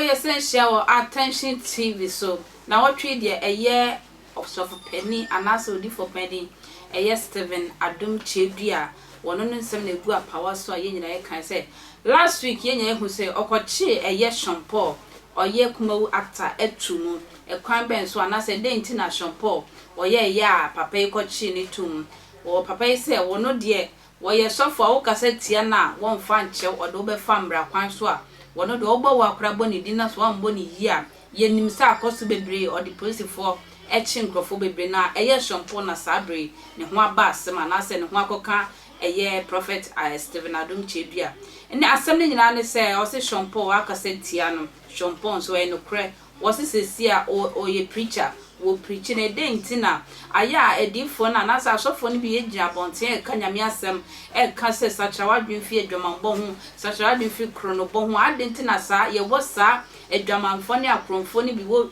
essential attention TV so na what treat the a year of penny and also for penny a year Stephen Adum Chedria one on some nego power so yen can say last week yen who say okochi a year shampoo or ye kumo actor etumu a crime ben so and I said de intina shampoo or ye ya papa kochi ni tum or papa say or no dear or ye so for tiana one fan chew or dobe fambra kwanswa one of the obo wa craboni dinners one boni year ye nimsa akosu bebre or the police for etching crofo bebre na a year shampoo na sabre ne ho aba asem anase ne ho akoka a year prophet Stephen Adum Chedria and the assembly nyina ne say o se shampoo akase tiano shampoo so e no kre was se o ye preacher wo preaching a day ntina aya edifo na nasa asofo ni bi yegyina bonten e kanyame asem e ka se sachawa dwemfi adwamambɔ ho sachawa dwemfi kronobɔ ho ade ntina sa ye wo sa adwamamfo ne akronfo ni bi wo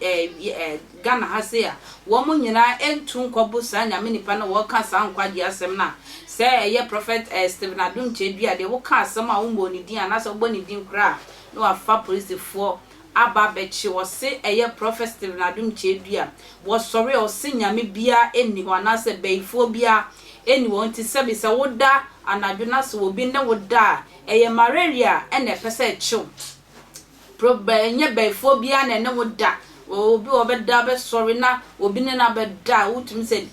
Ghana ha se a wo mo nyina entu nkobo sa nyame nipa na wo ka sa nkwade asem na se ye prophet Stephen Adum Chedria de wo ka asem a wo mo ni din anasa wo ni din kra no afa police for aba bechi wose eye prophet Stephen Adum Chedria was sorry o se nyame bia eni wana se beifo bia eni won ti se bi se woda anadwona se obi ne woda eye malaria ene pese chiw problem nye beifo bia na ne woda obi obeda be sorry na obi ne na beda wutumi se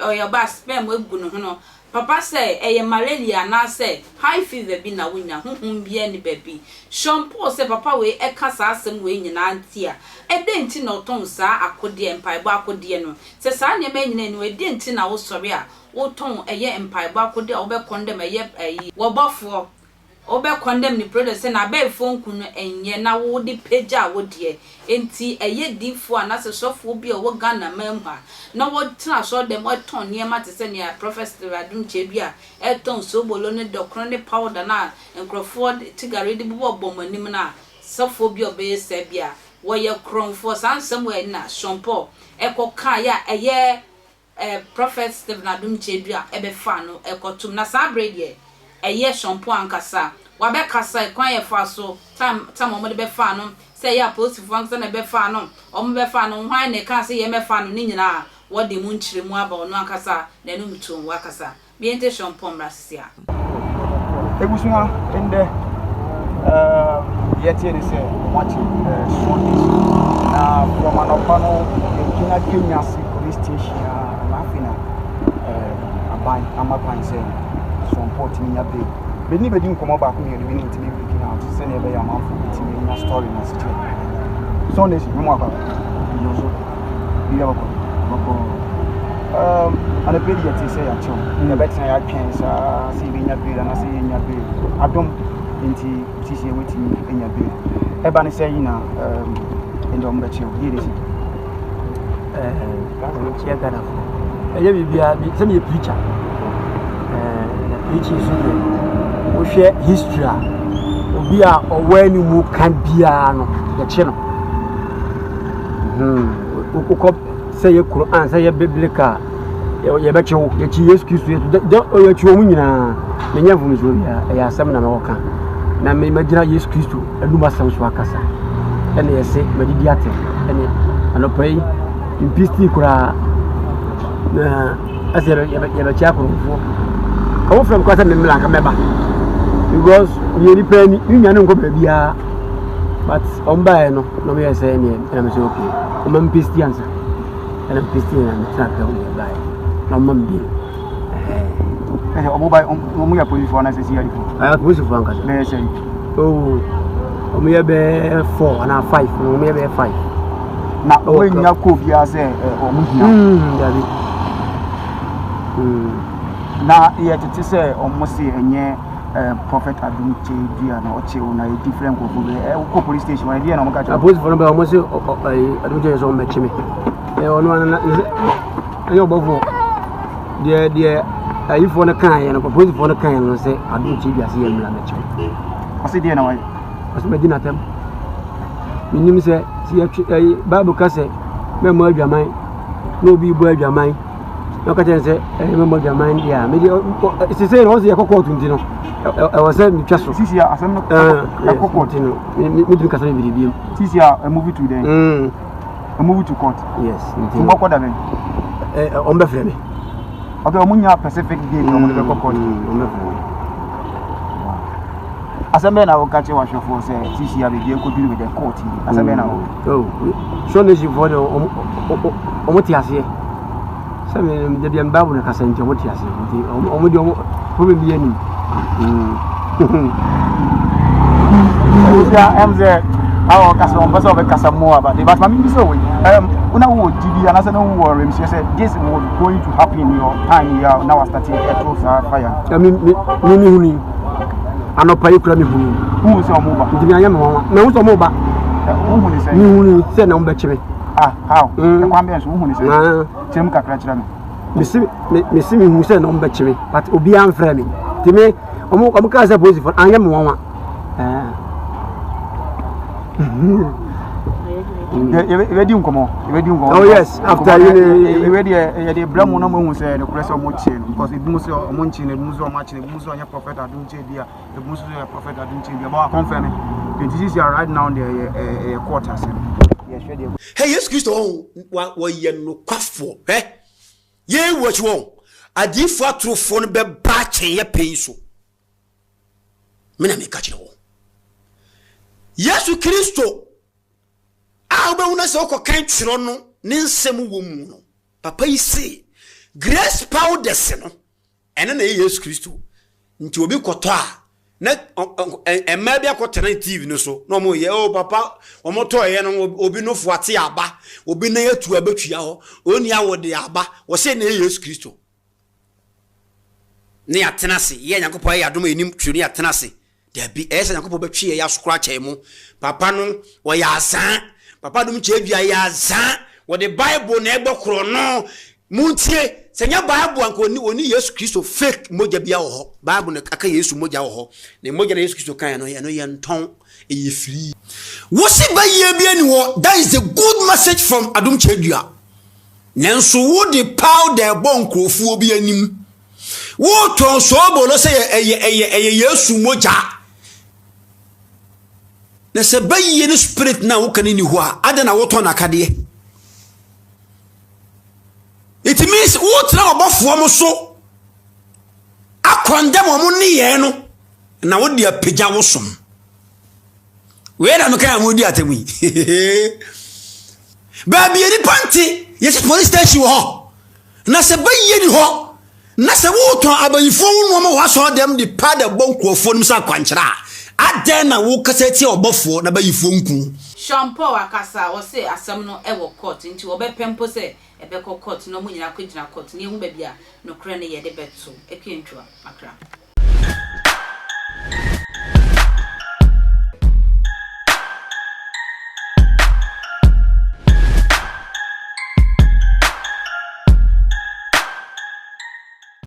oya ba spam egu no ho papa say eye malaria na say high fever bi na wonya honhom bia ni baby shampoo say papa we e kasa asem we nyina antia e de nti na oton sa akode empaibo akode no se sa nya ma nyina ni e de nti na wo sori a wo ton eye empaibo akode wo be condemn eye wo bofo wo be condemn ni product na be phone kunu enye na wo de pagea wo de enti eye difo anase sofo bi wo Ghana memha na wo tra so dem wo ton niema te se ne prophet Adum Chedria e ton so bolo ne dokron ne powder na enkrofo tigare de bo bomanim na sofo bi obe se bia wo ye kronfo sansem we na shampoo e koka ya eye prophet Stephen Adum Chedria e be fa no e kotum na sa brede eye shampoo ankasa wa be kasa kwan ye fa so tam mo de be fa no say ya post function na be fa no o mo be fa no hwan ne ka say ye me fa no ni nyina wo de mu nchire mu aba ono akasa na no mtum wa kasa bi ente shampoo mrasia egusua ende yeti ni say watch na from anopano kina Kenya police station na afina aban amapan say support ni nya be beni bedi nkomo ba ko ni bi ni ntimi bi na se ne be ya manfo ntimi nya story na se so ne si mo akwa yo so bi ya ko ana pedi yeti se ya chon ne betia ya twen sa si bi nya be na se nya be adom nti sisi weti nya be e ba ne se yi na endo mba chi o yiri si ka no chi Ghana eye bibia bi se me preacher which is we share history obi a owani mu kan bia no ye che no ukoko say Quran say biblical ye be che ye chi Yesu Kristo ye chi o mu nyina me nya vum zo ya asem na me woka na me magina Yesu Kristo anuma sam so akasa ene ye se medidi ate ene anopai impisti kura na asere ye be cha akoro come from kwata me mlanka meba because we ni pani nya no ko bia but on buy no me say ni na me say okay o man pisti answer na pisti na me trap on buy no man bi o mo buy o mo ya police for na say here police for anka me say oh o mo ya be 4 na 5 o mo ya be 5 na o nya ko bia say o mo hia dabi na ye tete say almost enye prophet Adum Chedria na oche una a different go go police station when dey na mo ka cho police for no almost Adum Chedria so me chime ono na yo bofo de ayi for na kan ye no police for na kan ye no say Adum Chedria say emla me chime o say dey na why o say medina tem minim say si ayi bible ka say me mo adwaman no bi bo adwaman no ka say me mo adwaman dia me dey say no say e kokko tunti no was a castle. Sisi ya asem no court no. Me do castle be bi. Sisi ya a movie to them. A movie to court. Yes. Tumba ko da ben. On be frame. Obe omunya Pacific game no mo be court. On be frame. Asem na wo ka che wa shofo say sisi ya be dey ko deal with the court. Asem na wo. Oh. So ne si for the omoti ase. Se me de bi mba bu na kasa nti omoti ase. Nti omodi ko be bi ani. Yeah, MZ. Our customer person of a Casamoa, but the Batman is so. When I would GB and I said, no worry, she said, this was going to happen in your time here. Now I started a fire. I mean, I know pay crummy who is your mobile. I am one. No, so mobile. Who is saying, send on Betchy. Ah, how? The Quambians, who is Tim Cacratran. Missing who said on Betchy, but Obian Framing. Timmy, because I was for I am one. Oh yes, after you ready the Brahmo no one said the press of Mochin because it moves your Monchin, it moves your match, it moves on your prophet Adunche, the moves your prophet Adunche, about confirming. It is here right now in the quarters. Hey, yes, Christo, what were you no quaffo, eh? Ye, what you want? I did for through phone be batching your pencil. Minami catch you. Yes, Christo. Alba una so ko kan twiro no ne nsem wo mu no papa yi say grace powder se no ene na Jesus Christo nti obi koto a na emma bia kotena TV no so no mo ye o papa o moto ye no obi no fuate aba obi na yatu abatwia ho oni awode aba wo se na Jesus Christo ne atena se ye Nyankopɔ ye adom enim twiri atena se da bi ese Nyankopɔ batwie ya sokra kyemu papa no wo ya asan papa dum chedua ya za wo the Bible na egbokro no muntie senya Bible anko oni Yesu Kristo fake moja bia wo ho Bible na aka Yesu moja wo ho na moja na Yesu Kristo kan no ye nton e free wo si ba ye bia ni wo. That is a good message from adum chedua nanso wo the powder bon krofu obi anim wo ton so bolo say eye Yesu moja na se bayi ni spirit na wo kan ni ho a ada na wo to na kade. It means wo tra obofo mo so akondem mo ni ye no na wo dia pagya wo som we na me kan mo di atemi ba bi ni panti yes police station ho na se bayi ni ho na se wo to abayifo wo mo wa so dem di pada bonkrofo nim sa kwankyera adena wo kaseti obofo na bayifo nku Shampoo akasa wo se asem no e wo court nti wo be pempo se e be court no mu nyina ko gyina court ne hu ba bia no kra ne ye de beto e kwentwa akra